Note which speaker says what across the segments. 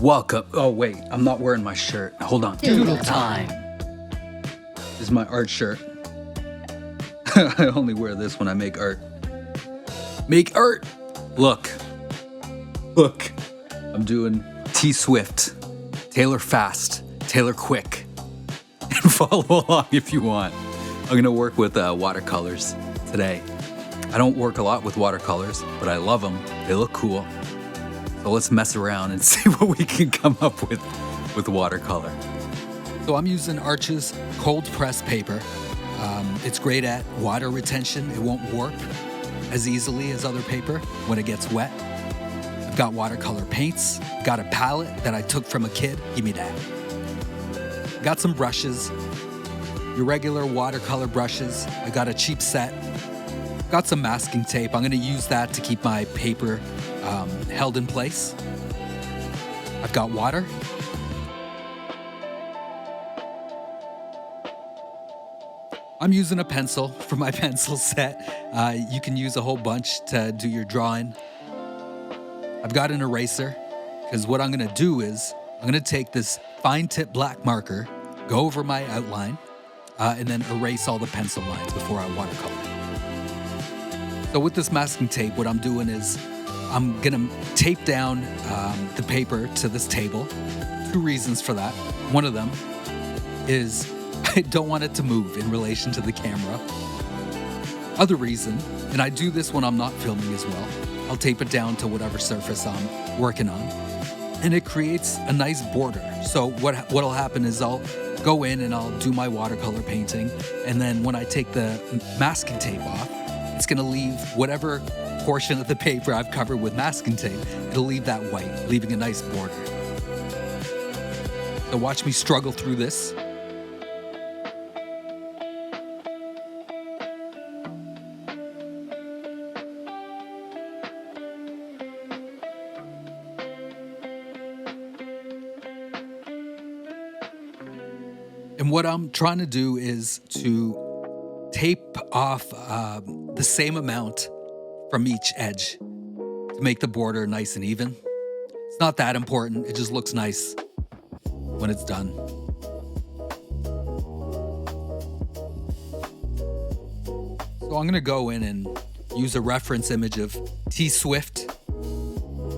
Speaker 1: Welcome. Oh, wait, I'm not wearing my shirt. Hold on.
Speaker 2: Doodle time.
Speaker 1: This is my art shirt. I only wear this when I make art. Make art! Look. Look. I'm doing T Swift, Taylor Fast, Taylor Quick. And follow along if you want. I'm gonna work with watercolors today. I don't work a lot with watercolors, but I love them. They look cool. So let's mess around and see what we can come up with watercolor. So I'm using Arch's cold press paper. It's great at water retention. It won't warp as easily as other paper when it gets wet. I've got watercolor paints. Got a palette that I took from a kid. Give me that. Got some brushes, your regular watercolor brushes. I got a cheap set. Got some masking tape. I'm gonna use that to keep my paper held in place. I've got water. I'm using a pencil for my pencil set. You can use a whole bunch to do your drawing. I've got an eraser, because what I'm gonna do is I'm gonna take this fine tip black marker, go over my outline, and then erase all the pencil lines before I watercolor. So with this masking tape, what I'm doing is I'm gonna tape down the paper to this table. Two reasons for that. One of them is I don't want it to move in relation to the camera. Other reason, and I do this when I'm not filming as well, I'll tape it down to whatever surface I'm working on, and it creates a nice border. So what'll happen is I'll go in and I'll do my watercolor painting, and then when I take the masking tape off, it's gonna leave whatever portion of the paper I've covered with masking tape, it'll leave that white, leaving a nice border. So watch me struggle through this. And what I'm trying to do is to tape off the same amount from each edge to make the border nice and even. It's not that important. It just looks nice when it's done. So I'm gonna go in and use a reference image of T Swift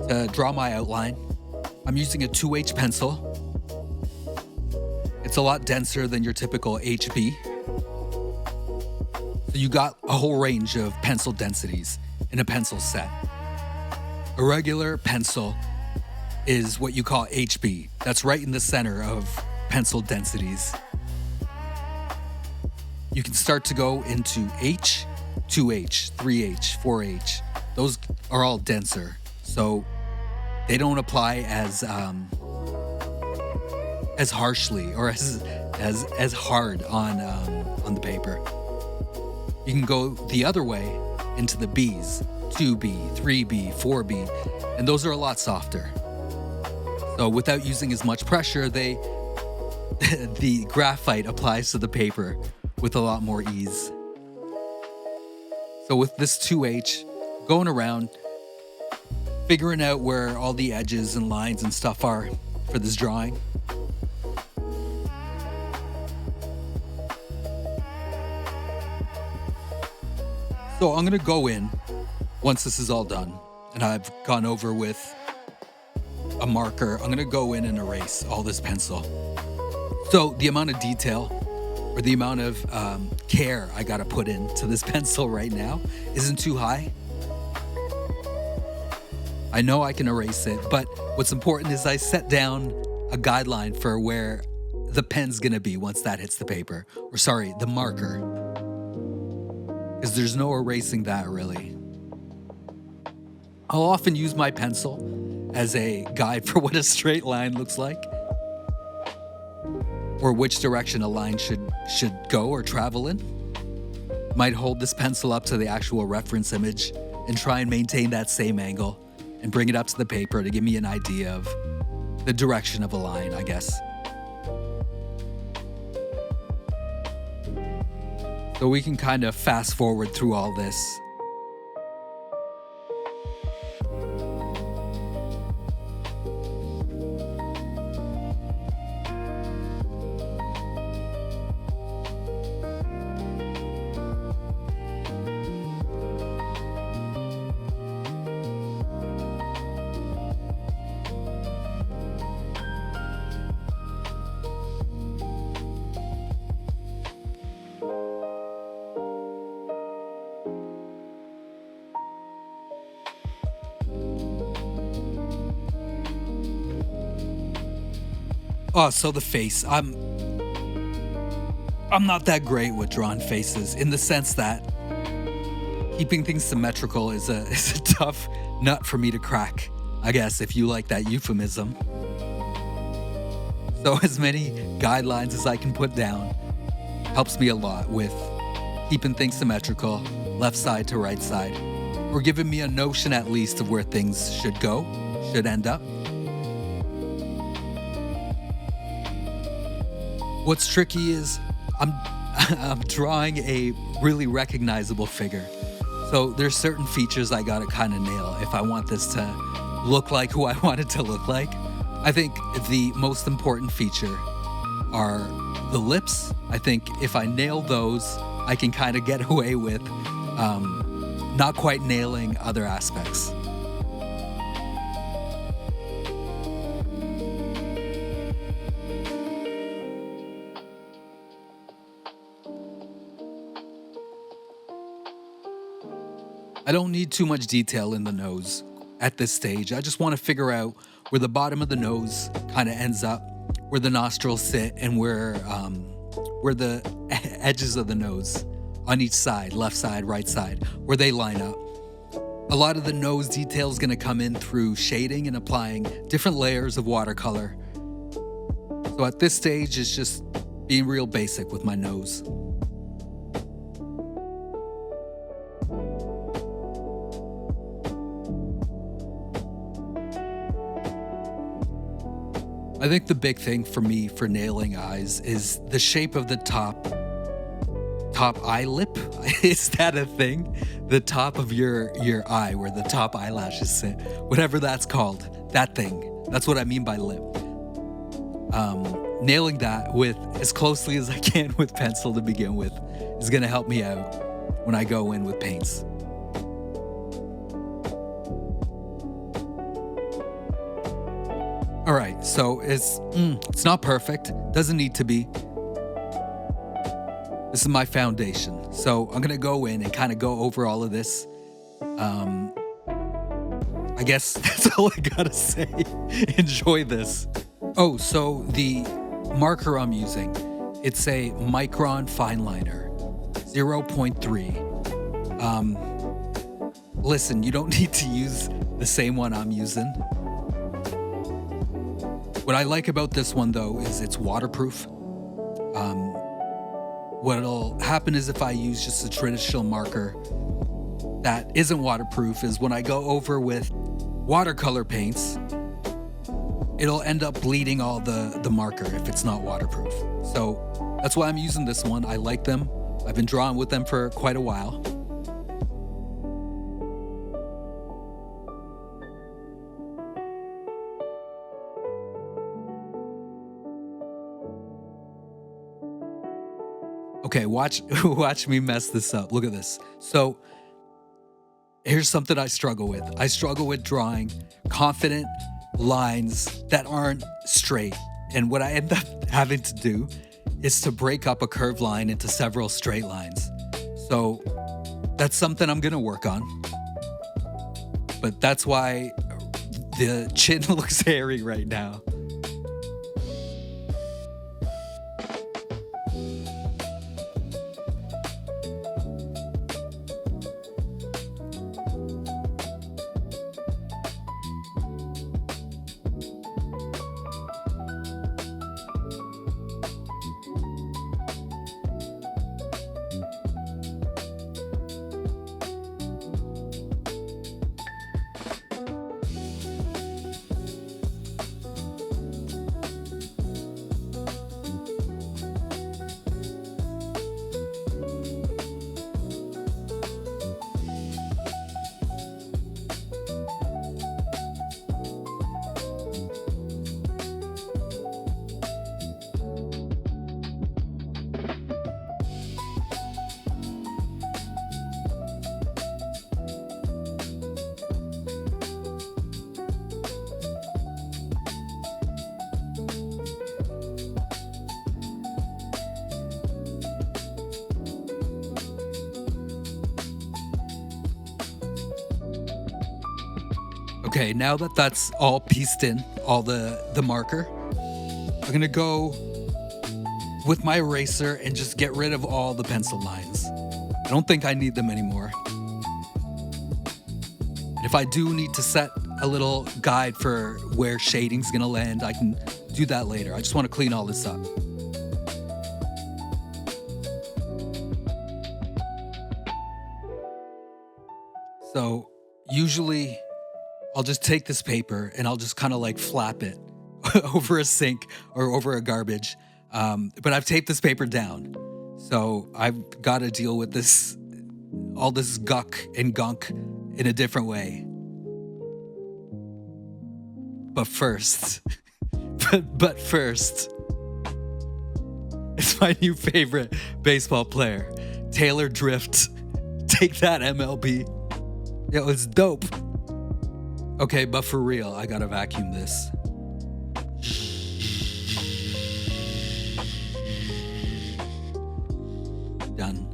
Speaker 1: to draw my outline. I'm using a 2H pencil. It's a lot denser than your typical HB. So you got a whole range of pencil densities in a pencil set. A regular pencil is what you call HB. That's right in the center of pencil densities. You can start to go into H, 2H, 3H, 4H. Those are all denser, so they don't apply as harshly or as hard on the paper. You can go the other way into the Bs, 2B, 3B, 4B, and those are a lot softer. So without using as much pressure, the graphite applies to the paper with a lot more ease. So with this 2H, going around, figuring out where all the edges and lines and stuff are for this drawing. So I'm gonna go in, once this is all done, and I've gone over with a marker, I'm gonna go in and erase all this pencil. So the amount of detail, or the amount of care I gotta put into this pencil right now isn't too high. I know I can erase it, but what's important is I set down a guideline for where the pen's gonna be once that hits the paper, or sorry, the marker. Because there's no erasing that really. I'll often use my pencil as a guide for what a straight line looks like, or which direction a line should go or travel in. Might hold this pencil up to the actual reference image and try and maintain that same angle and bring it up to the paper to give me an idea of the direction of a line, I guess. So we can kind of fast forward through all this. Oh, so the face. I'm not that great with drawing faces in the sense that keeping things symmetrical is a is a tough nut for me to crack. I guess if you like that euphemism. So as many guidelines as I can put down helps me a lot with keeping things symmetrical, left side to right side, or giving me a notion at least of where things should go, should end up. What's tricky is I'm I'm drawing a really recognizable figure. So there's certain features I gotta kind of nail if I want this to look like who I want it to look like. I think the most important feature are the lips. I think if I nail those, I can kind of get away with not quite nailing other aspects. I don't need too much detail in the nose at this stage. I just want to figure out where the bottom of the nose kind of ends up, where the nostrils sit, and where the edges of the nose on each side, left side, right side, where they line up. A lot of the nose detail is going to come in through shading and applying different layers of watercolor. So at this stage, it's just being real basic with my nose. I think the big thing for me for nailing eyes is the shape of the top eye lip. Is that a thing? The top of your eye, where the top eyelashes sit, whatever that's called, that thing. That's what I mean by lip. Nailing that with as closely as I can with pencil to begin with is gonna help me out when I go in with paints. All right, so it's not perfect. Doesn't need to be. This is my foundation. So I'm gonna go in and kind of go over all of this. I guess that's all I gotta say. Enjoy this. Oh, so the marker I'm using, it's a Micron fine liner, 0.3. Listen, you don't need to use the same one I'm using. What I like about this one, though, is it's waterproof. What'll happen is if I use just a traditional marker that isn't waterproof, is when I go over with watercolor paints, it'll end up bleeding all the marker if it's not waterproof. So that's why I'm using this one. I like them. I've been drawing with them for quite a while. Okay, watch me mess this up. Look at this. So here's something I struggle with. I struggle with drawing confident lines that aren't straight. And what I end up having to do is to break up a curved line into several straight lines. So that's something I'm gonna work on. But that's why the chin looks hairy right now. Okay, now that that's all pieced in, all the marker, I'm gonna go with my eraser and just get rid of all the pencil lines. I don't think I need them anymore. And if I do need to set a little guide for where shading's gonna land, I can do that later. I just wanna clean all this up. So usually I'll just take this paper and I'll just kind of like flap it over a sink or over a garbage. But I've taped this paper down. So I've got to deal with this, all this guck and gunk in a different way. But first, but first, it's my new favorite baseball player, Taylor Drift. Take that, MLB. Yo, it's dope. Okay, but for real, I gotta vacuum this. Done.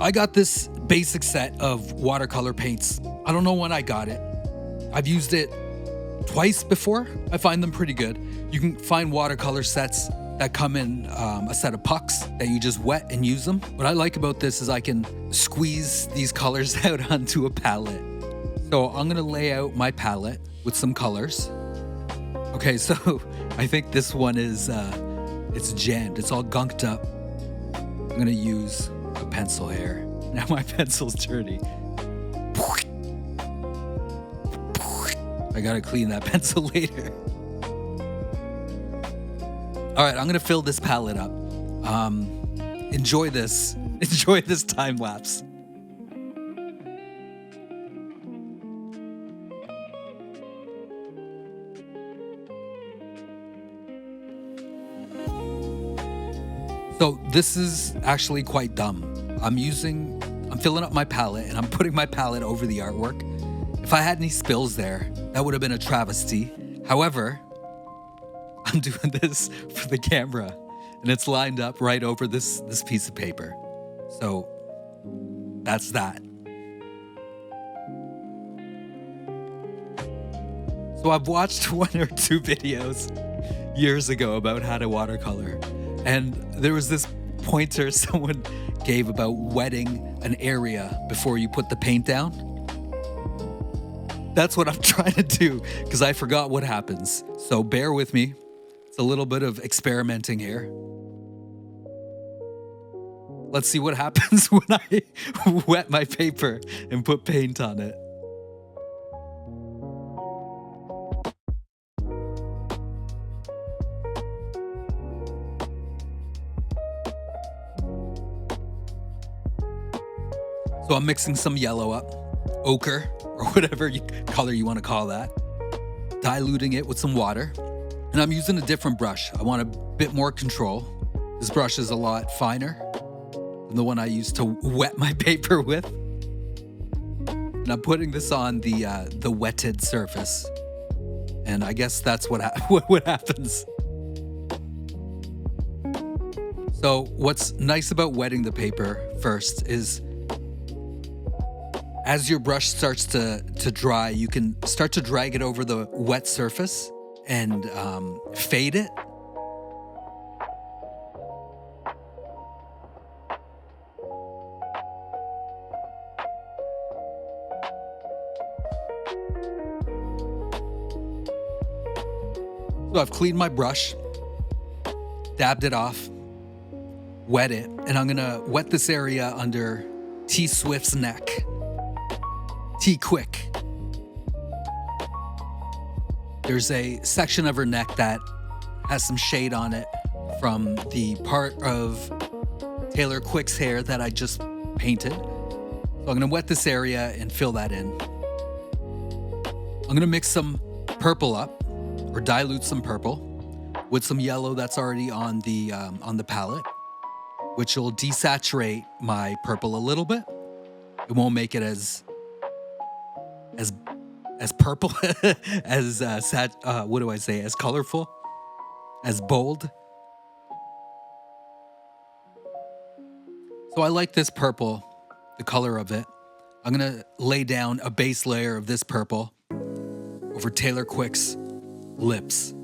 Speaker 1: I got this basic set of watercolor paints. I don't know when I got it. I've used it twice before. I find them pretty good. You can find watercolor sets that come in a set of pucks that you just wet and use them. What I like about this is I can squeeze these colors out onto a palette. So I'm gonna lay out my palette with some colors. Okay, so I think this one is, it's jammed. It's all gunked up. I'm gonna use a pencil here. Now my pencil's dirty. I gotta clean that pencil later. All right, I'm gonna fill this palette up. Enjoy this time lapse. So this is actually quite dumb. I'm filling up my palette and I'm putting my palette over the artwork. If I had any spills there, that would have been a travesty. However, I'm doing this for the camera and it's lined up right over this piece of paper. So that's that. So I've watched one or two videos years ago about how to watercolor. And there was this pointer someone gave about wetting an area before you put the paint down. That's what I'm trying to do because I forgot what happens. So bear with me. It's a little bit of experimenting here. Let's see what happens when I wet my paper and put paint on it. So I'm mixing some yellow up, ochre, or whatever color you want to call that, diluting it with some water. And I'm using a different brush. I want a bit more control. This brush is a lot finer than the one I used to wet my paper with. And I'm putting this on the wetted surface. And I guess that's what happens. So what's nice about wetting the paper first is as your brush starts to dry, you can start to drag it over the wet surface and fade it. So I've cleaned my brush, dabbed it off, wet it, and I'm gonna wet this area under T Swift's neck. T-Quick. There's a section of her neck that has some shade on it from the part of Taylor Quick's hair that I just painted. So I'm gonna wet this area and fill that in. I'm gonna mix some purple up, or dilute some purple with some yellow that's already on the palette, which will desaturate my purple a little bit. It won't make it as purple as as colorful, as bold. So I like this purple, the color of it. I'm gonna lay down a base layer of this purple over Taylor Quick's lips.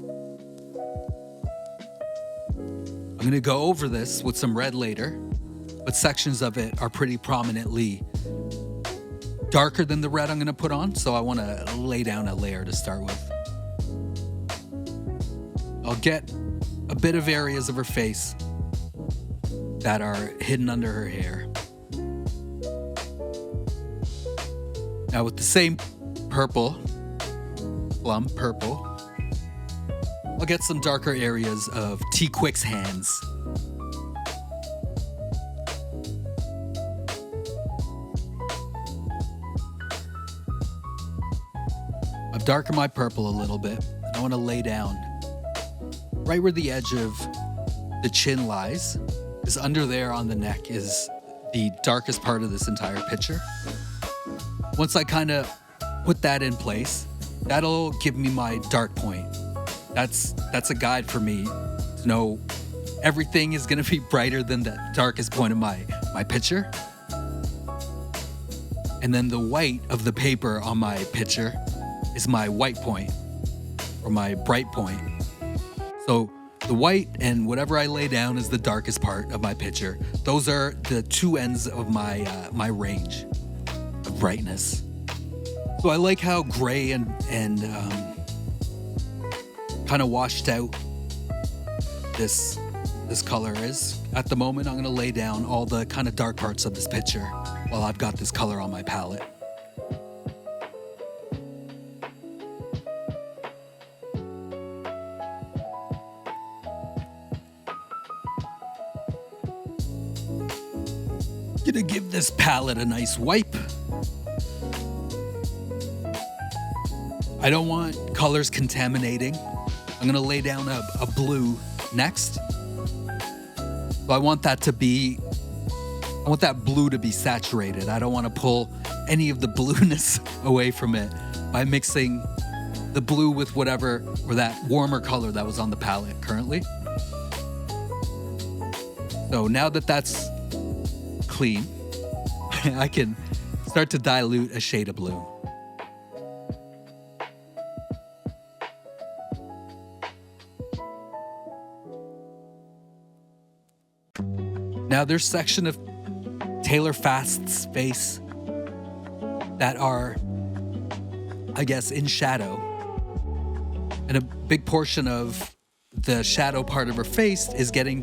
Speaker 1: I'm gonna go over this with some red later, but sections of it are pretty prominently darker than the red I'm gonna put on, so I wanna lay down a layer to start with. I'll get a bit of areas of her face that are hidden under her hair. Now with the same purple, plum purple, I'll get some darker areas of T. Quick's hands. I've darkened my purple a little bit, and I want to lay down right where the edge of the chin lies, because under there on the neck is the darkest part of this entire picture. Once I kind of put that in place, that'll give me my dark point. That's a guide for me to know everything is gonna be brighter than the darkest point of my picture. And then the white of the paper on my picture is my white point, or my bright point. So the white and whatever I lay down is the darkest part of my picture. Those are the two ends of my range of brightness. So I like how gray and kind of washed out this color is. At the moment, I'm gonna lay down all the kind of dark parts of this picture while I've got this color on my palette. Gonna give this palette a nice wipe. I don't want colors contaminating. I'm gonna lay down a blue next. So I want that blue to be saturated. I don't want to pull any of the blueness away from it by mixing the blue with whatever, or that warmer color that was on the palette currently. So now that that's clean, I can start to dilute a shade of blue. Now there's section of Taylor Fast's face that are, I guess, in shadow. And a big portion of the shadow part of her face is getting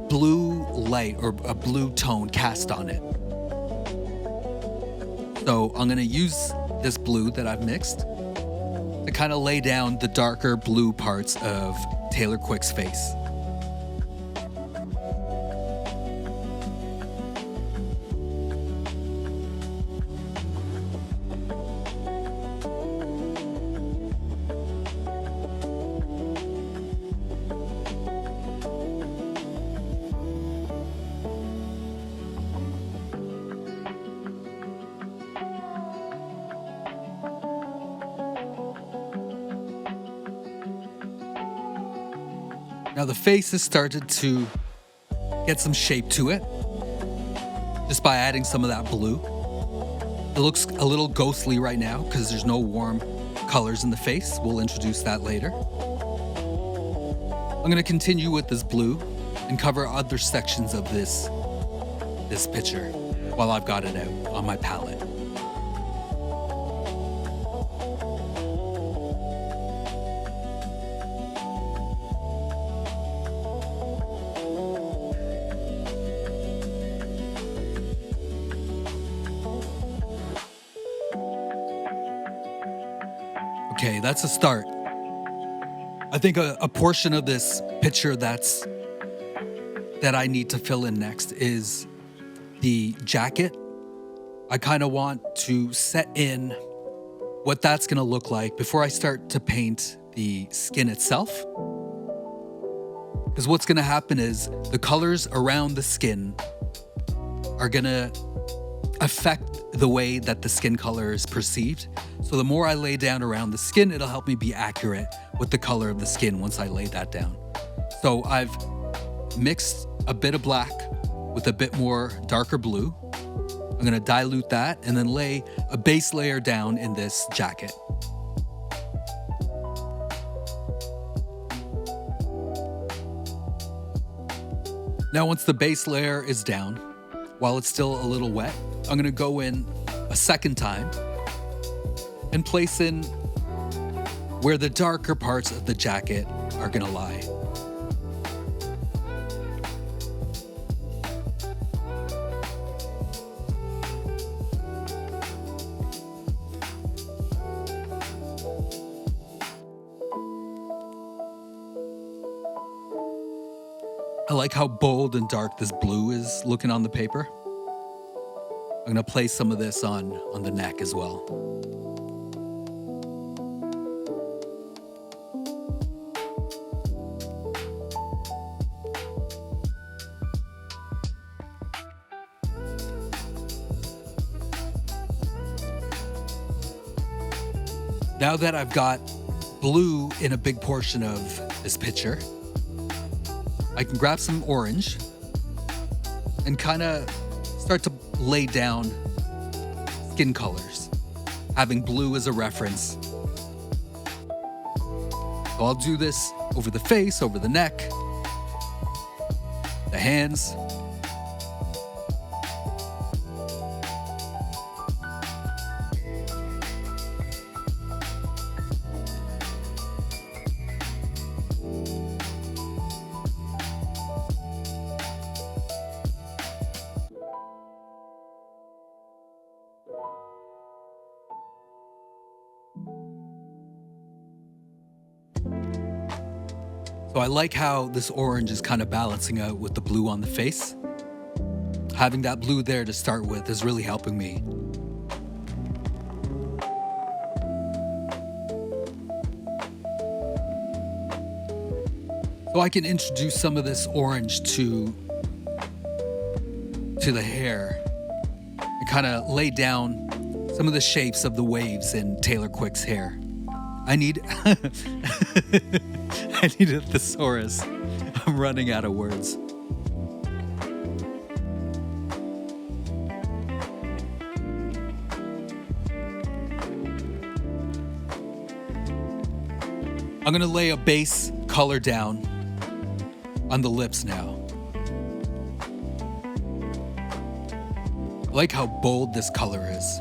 Speaker 1: blue light, or a blue tone cast on it. So I'm gonna use this blue that I've mixed to kind of lay down the darker blue parts of Taylor Quick's face. Now the face has started to get some shape to it just by adding some of that blue. It looks a little ghostly right now because there's no warm colors in the face. We'll introduce that later. I'm gonna continue with this blue and cover other sections of this picture while I've got it out on my palette. Okay, that's a start. I think a portion of this picture that I need to fill in next is the jacket. I kind of want to set in what that's gonna look like before I start to paint the skin itself. Because what's gonna happen is the colors around the skin are gonna affect the way that the skin color is perceived. So the more I lay down around the skin, it'll help me be accurate with the color of the skin once I lay that down. So I've mixed a bit of black with a bit more darker blue. I'm gonna dilute that and then lay a base layer down in this jacket. Now, once the base layer is down, while it's still a little wet, I'm gonna go in a second time and place in where the darker parts of the jacket are gonna lie. I like how bold and dark this blue is looking on the paper. I'm gonna place some of this on the neck as well. Now that I've got blue in a big portion of this picture, I can grab some orange and kind of start to lay down skin colors, having blue as a reference. So I'll do this over the face, over the neck, the hands. So I like how this orange is kind of balancing out with the blue on the face. Having that blue there to start with is really helping me. So I can introduce some of this orange to the hair and kind of lay down some of the shapes of the waves in Taylor Quick's hair. I need I need a thesaurus. I'm running out of words. I'm gonna lay a base color down on the lips now. I like how bold this color is.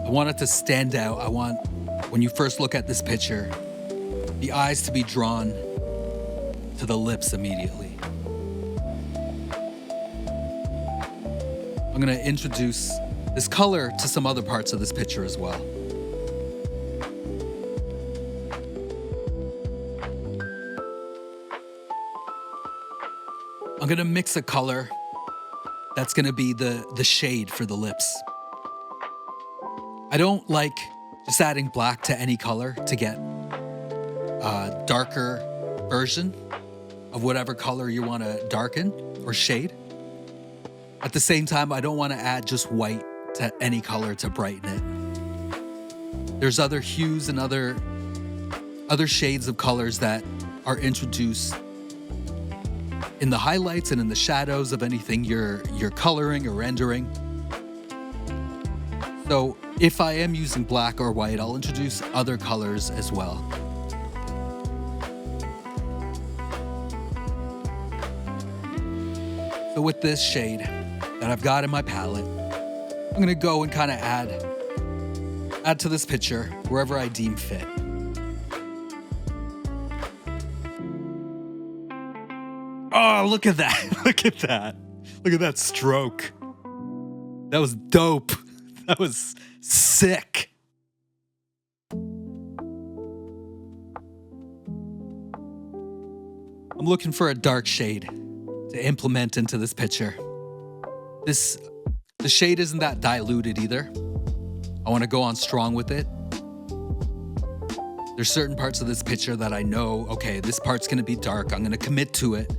Speaker 1: I want it to stand out. I want, when you first look at this picture, the eyes to be drawn to the lips immediately. I'm gonna introduce this color to some other parts of this picture as well. I'm gonna mix a color that's gonna be the shade for the lips. I don't like just adding black to any color to get a darker version of whatever color you want to darken or shade. At the same time, I don't want to add just white to any color to brighten it. There's other hues and other shades of colors that are introduced in the highlights and in the shadows of anything you're coloring or rendering. So if I am using black or white, I'll introduce other colors as well. So with this shade that I've got in my palette, I'm gonna go and kind of add to this picture wherever I deem fit. Oh, look at that. Look at that. Look at that stroke. That was dope. That was sick. I'm looking for a dark shade to implement into this picture. The shade isn't that diluted either. I want to go on strong with it. There's certain parts of this picture that I know, okay, this part's going to be dark. I'm going to commit to it.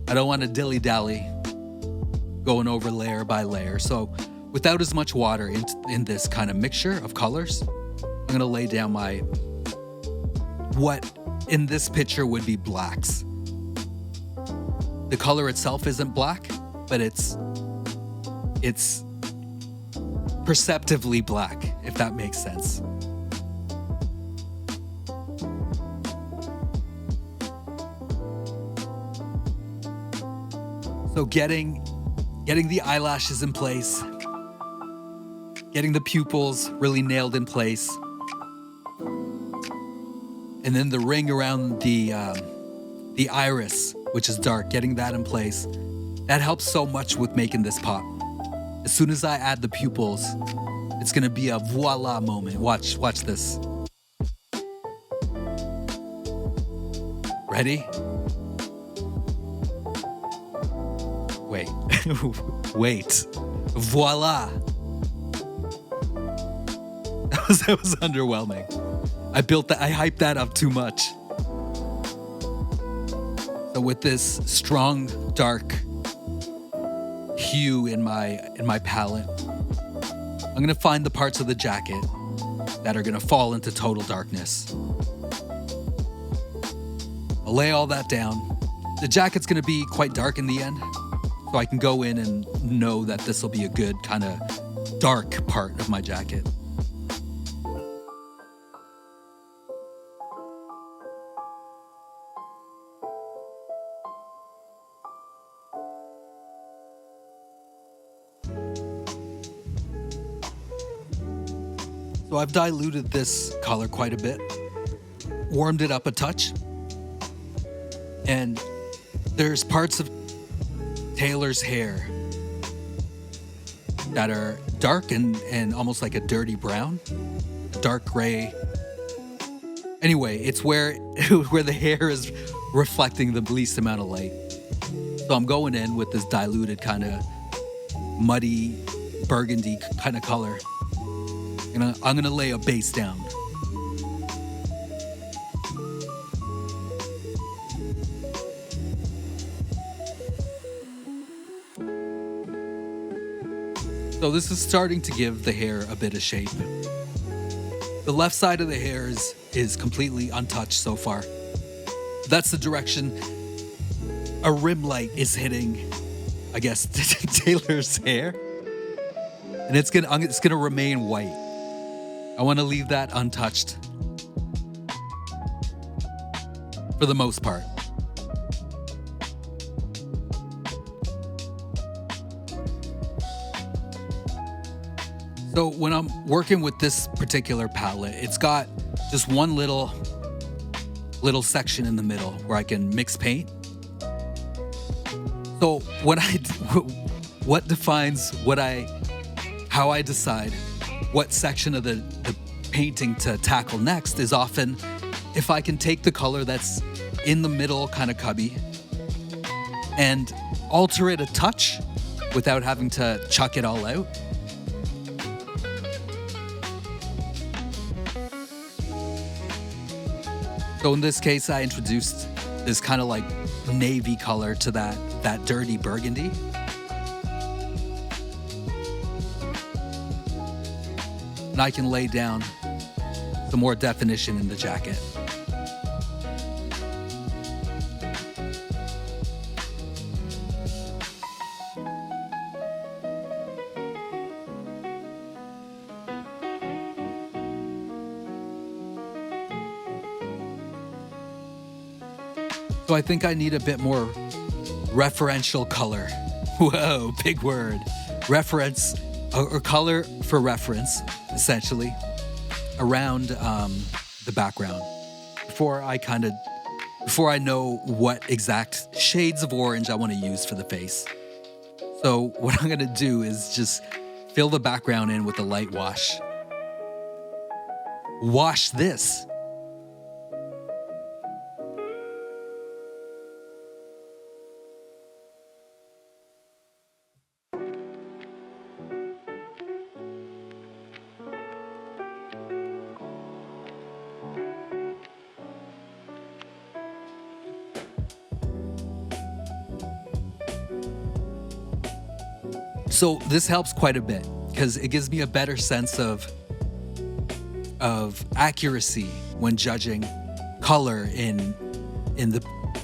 Speaker 1: I don't want to dilly-dally going over layer by layer. So without as much water in this kind of mixture of colors, I'm going to lay down what in this picture would be blacks. The color itself isn't black, but it's perceptively black, if that makes sense. So getting the eyelashes in place, getting the pupils really nailed in place, and then the ring around the iris, which is dark, getting that in place, that helps so much with making this pop. As soon as I add the pupils, it's gonna be a voila moment. Watch this. Ready? Wait. Wait. Voila. That was underwhelming. I hyped that up too much. So with this strong, dark hue in my palette, I'm gonna find the parts of the jacket that are gonna fall into total darkness. I'll lay all that down. The jacket's gonna be quite dark in the end, so I can go in and know that this will be a good kind of dark part of my jacket. So I've diluted this color quite a bit, warmed it up a touch, and there's parts of Taylor's hair that are dark and almost like a dirty brown, dark gray. Anyway, it's where the hair is reflecting the least amount of light. So I'm going in with this diluted kind of muddy burgundy kind of color. And I'm gonna lay a base down. So this is starting to give the hair a bit of shape. The left side of the hair is completely untouched so far. That's the direction a rim light is hitting, I guess, Taylor's hair. And it's gonna remain white. I want to leave that untouched for the most part. So when I'm working with this particular palette, it's got just one little section in the middle where I can mix paint. So what defines how I decide what section of the painting to tackle next is often if I can take the color that's in the middle kind of cubby and alter it a touch without having to chuck it all out. So in this case, I introduced this kind of like navy color to that dirty burgundy. And I can lay down some more definition in the jacket. So I think I need a bit more referential color. Whoa, big word. Reference, or color for reference, essentially, around the background before I know what exact shades of orange I want to use for the face. So what I'm going to do is just fill the background in with a light wash. Wash this. So this helps quite a bit because it gives me a better sense of accuracy when judging color in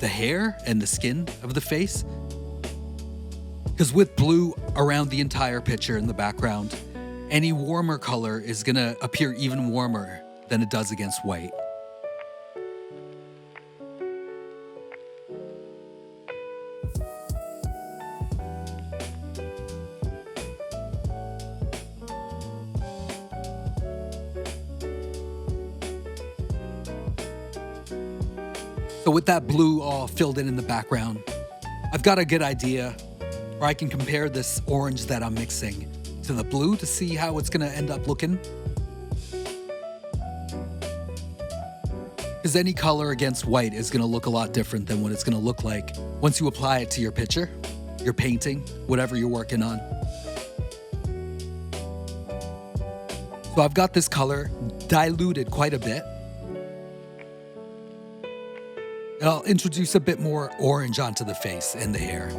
Speaker 1: the hair and the skin of the face. Because with blue around the entire picture in the background, any warmer color is gonna appear even warmer than it does against white. So with that blue all filled in the background, I've got a good idea, or I can compare this orange that I'm mixing to the blue to see how it's gonna end up looking. Because any color against white is gonna look a lot different than what it's gonna look like once you apply it to your picture, your painting, whatever you're working on. So I've got this color diluted quite a bit. And I'll introduce a bit more orange onto the face and the hair.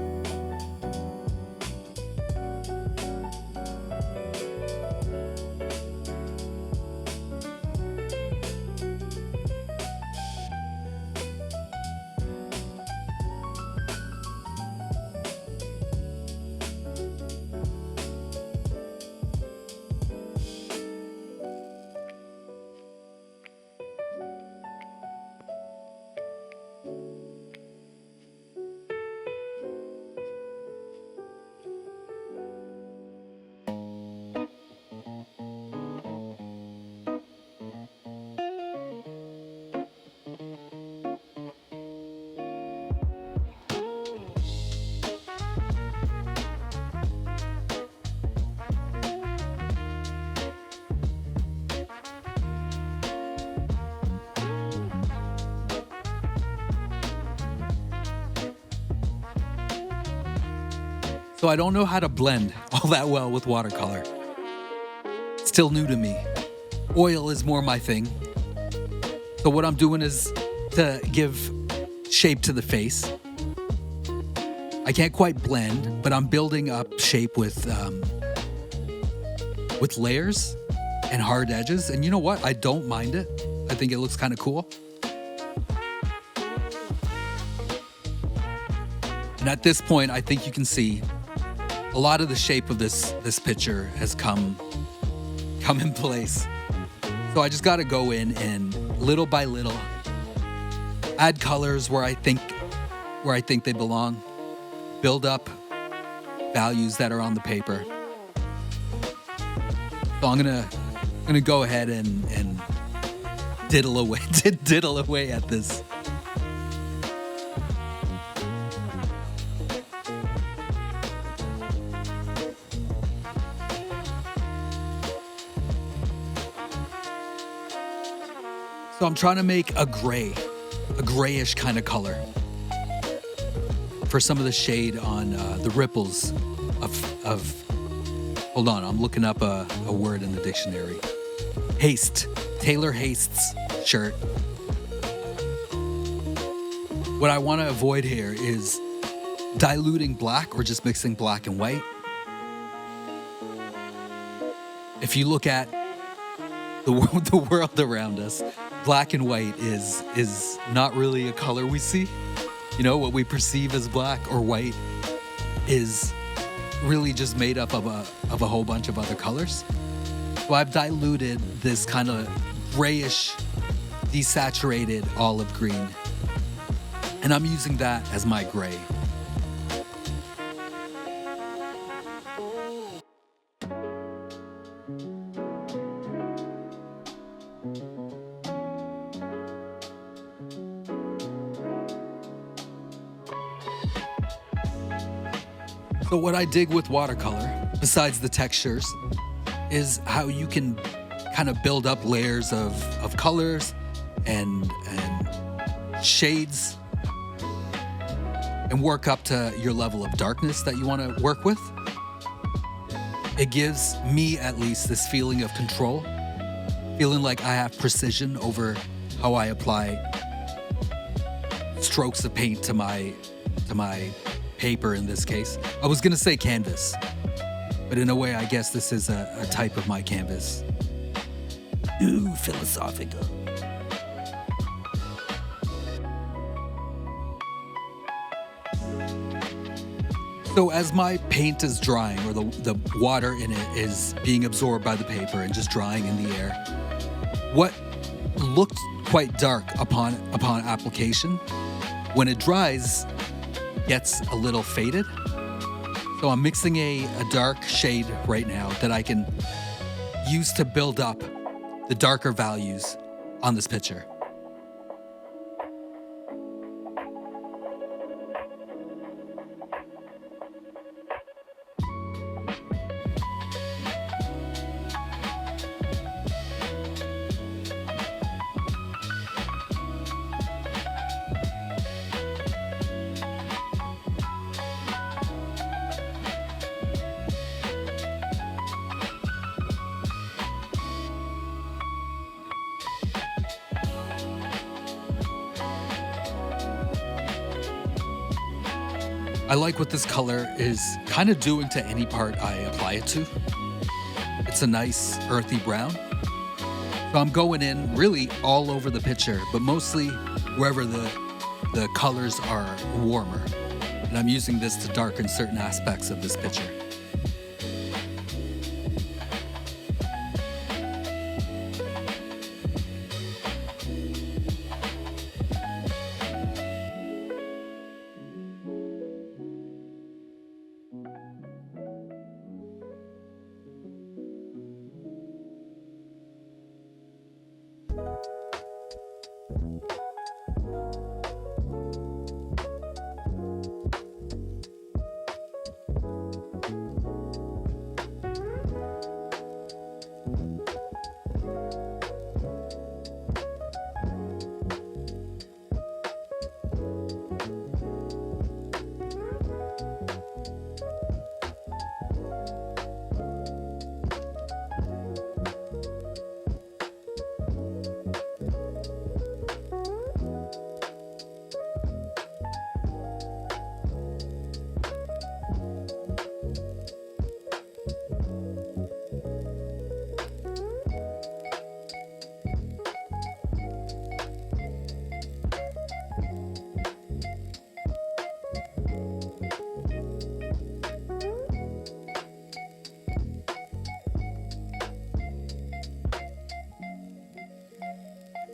Speaker 1: So I don't know how to blend all that well with watercolor. It's still new to me. Oil is more my thing. So what I'm doing is to give shape to the face. I can't quite blend, but I'm building up shape with layers and hard edges. And you know what? I don't mind it. I think it looks kind of cool. And at this point, I think you can see a lot of the shape of this picture has come in place. So I just got to go in and little by little add colors where I think they belong, build up values that are on the paper. So I'm gonna go ahead and diddle away at this. So I'm trying to make a grayish kind of color for some of the shade on the ripples of hold on, I'm looking up a word in the dictionary. Haste, Taylor Haste's shirt. What I want to avoid here is diluting black or just mixing black and white. If you look at the world around us, black and white is not really a color we see. You know, what we perceive as black or white is really just made up of a whole bunch of other colors. So I've diluted this kind of grayish, desaturated olive green, and I'm using that as my gray. So what I dig with watercolor, besides the textures, is how you can kind of build up layers of colors and shades and work up to your level of darkness that you want to work with. It gives me, at least, this feeling of control, feeling like I have precision over how I apply strokes of paint to my paper in this case. I was gonna say canvas, but in a way I guess this is a type of my canvas. Ooh, philosophical. So as my paint is drying, or the water in it is being absorbed by the paper and just drying in the air, what looked quite dark upon application, when it dries, gets a little faded. So I'm mixing a dark shade right now that I can use to build up the darker values on this picture. I like what this color is kind of doing to any part I apply it to. It's a nice earthy brown. So I'm going in really all over the picture, but mostly wherever the colors are warmer. And I'm using this to darken certain aspects of this picture.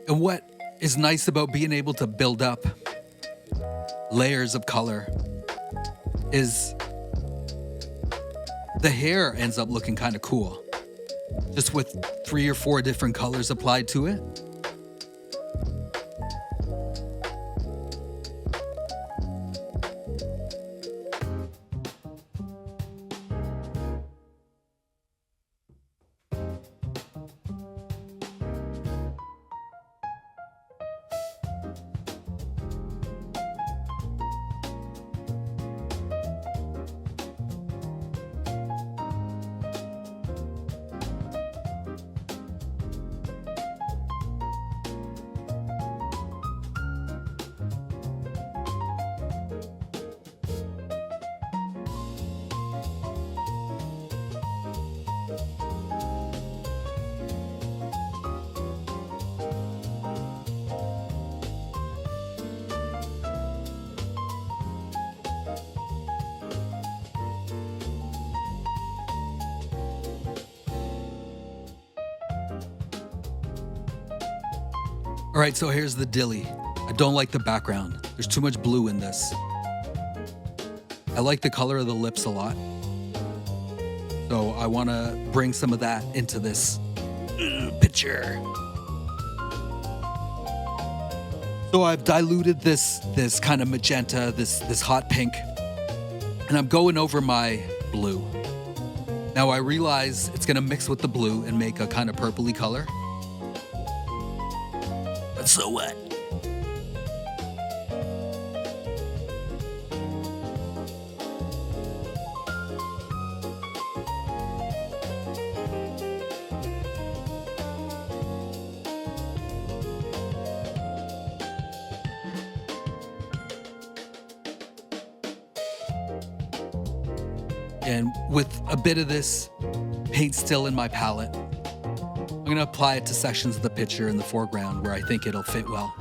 Speaker 1: And what is nice about being able to build up layers of color is the hair ends up looking kind of cool. Just with 3 or 4 different colors applied to it. All right, so here's the dilly. I don't like the background. There's too much blue in this. I like the color of the lips a lot. So I want to bring some of that into this picture. So I've diluted this kind of magenta, this hot pink, and I'm going over my blue. Now I realize it's gonna mix with the blue and make a kind of purpley color. But so what? And with a bit of this paint still in my palette, I'm gonna apply it to sections of the picture in the foreground where I think it'll fit well.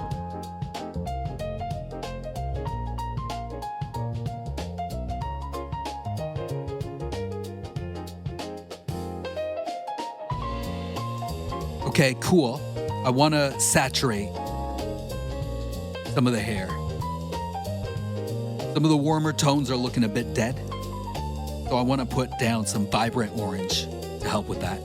Speaker 1: Okay, cool. I wanna saturate some of the hair. Some of the warmer tones are looking a bit dead. So I want to put down some vibrant orange to help with that.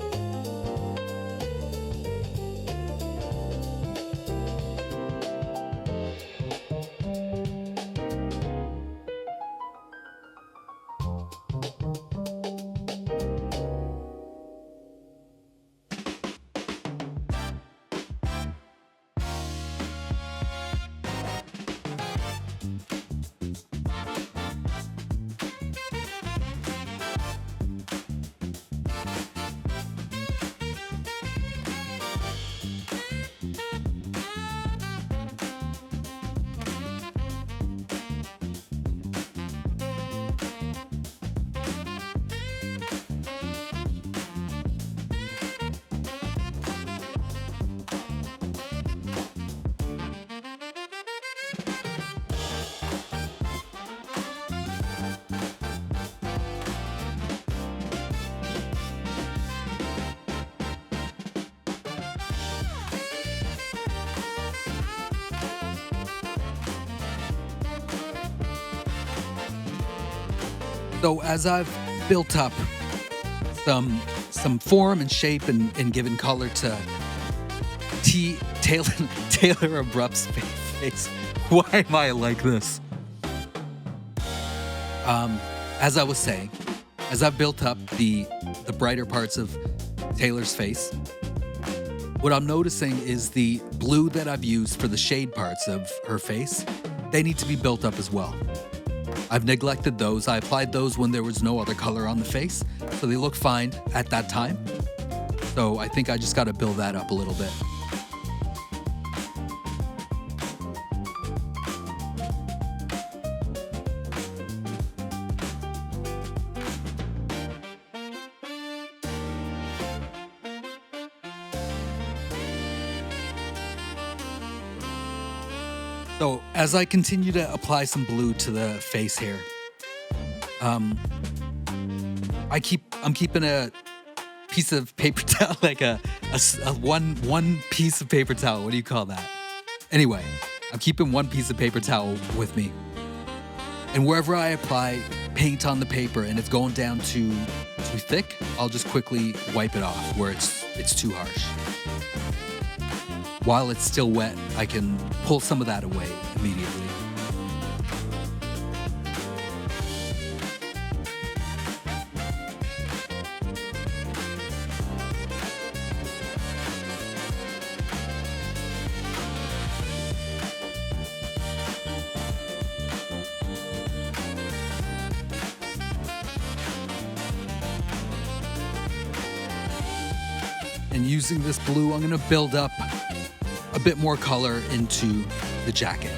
Speaker 1: So as I've built up some form and shape and given color to Taylor Abrupt's face. Why am I like this? As I was saying, as I've built up the brighter parts of Taylor's face, what I'm noticing is the blue that I've used for the shade parts of her face, they need to be built up as well. I've neglected those. I applied those when there was no other color on the face, so they look fine at that time. So I think I just got to build that up a little bit. So as I continue to apply some blue to the face here, I'm keeping a piece of paper towel, like a one piece of paper towel. What do you call that? Anyway, I'm keeping one piece of paper towel with me, and wherever I apply paint on the paper and it's going down too thick, I'll just quickly wipe it off where it's too harsh. While it's still wet, I can pull some of that away immediately. And using this blue, I'm going to build up a bit more color into the jacket.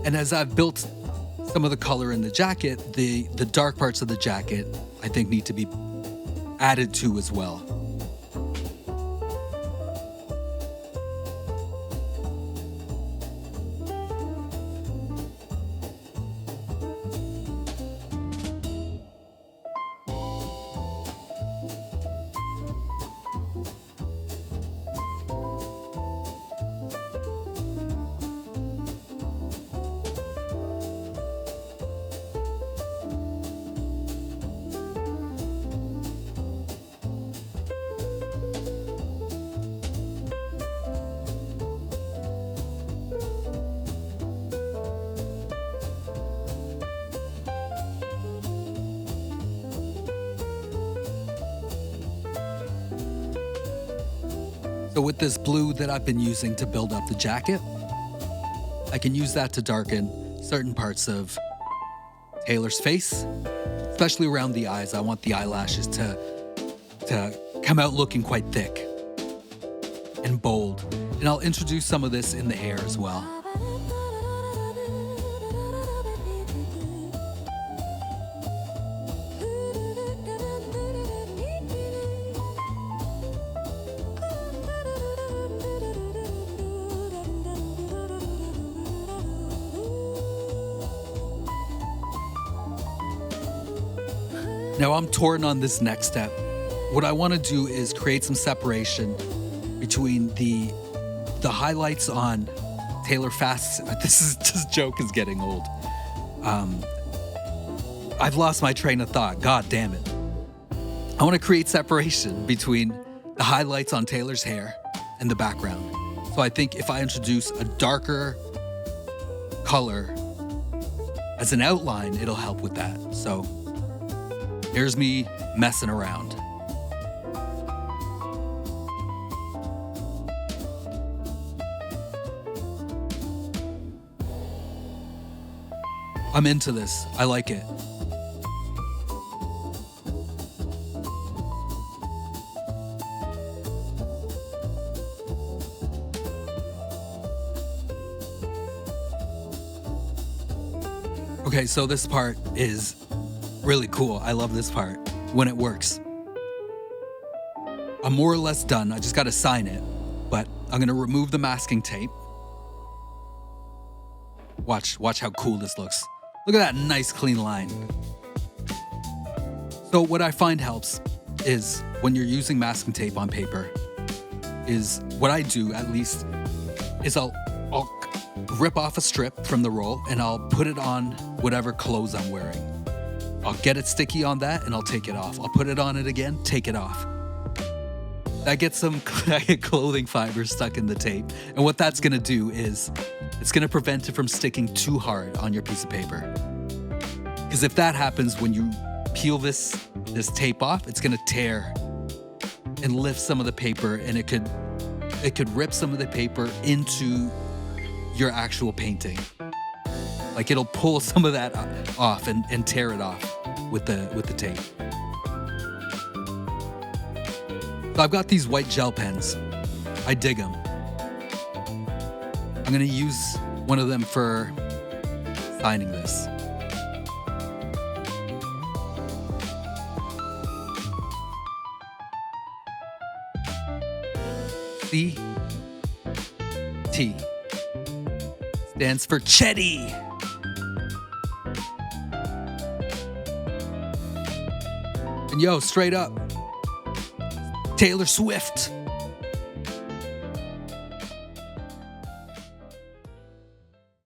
Speaker 1: And as I've built some of the color in the jacket, the dark parts of the jacket, I think, need to be added to as well. So with this blue that I've been using to build up the jacket, I can use that to darken certain parts of Taylor's face, especially around the eyes. I want the eyelashes to come out looking quite thick and bold. And I'll introduce some of this in the hair as well. Now I'm torn on this next step. What I want to do is create some separation between the highlights on Taylor Fast's. This joke is getting old. I've lost my train of thought. God damn it. I want to create separation between the highlights on Taylor's hair and the background. So I think if I introduce a darker color as an outline, it'll help with that. So here's me messing around. I'm into this. I like it. Okay, so this part is really cool. I love this part when it works. I'm more or less done. I just got to sign it, but I'm going to remove the masking tape. Watch how cool this looks. Look at that nice clean line. So what I find helps is when you're using masking tape on paper, is what I do at least is I'll rip off a strip from the roll and I'll put it on whatever clothes I'm wearing. I'll get it sticky on that and I'll take it off. I'll put it on it again, take it off. I get some clothing fibers stuck in the tape. And what that's gonna do is it's gonna prevent it from sticking too hard on your piece of paper. Because if that happens when you peel this tape off, it's gonna tear and lift some of the paper, and it could rip some of the paper into your actual painting. Like it'll pull some of that off and tear it off with the tape. So I've got these white gel pens. I dig them. I'm gonna use one of them for signing this. CT stands for Chetty. And yo, straight up, Taylor Swift.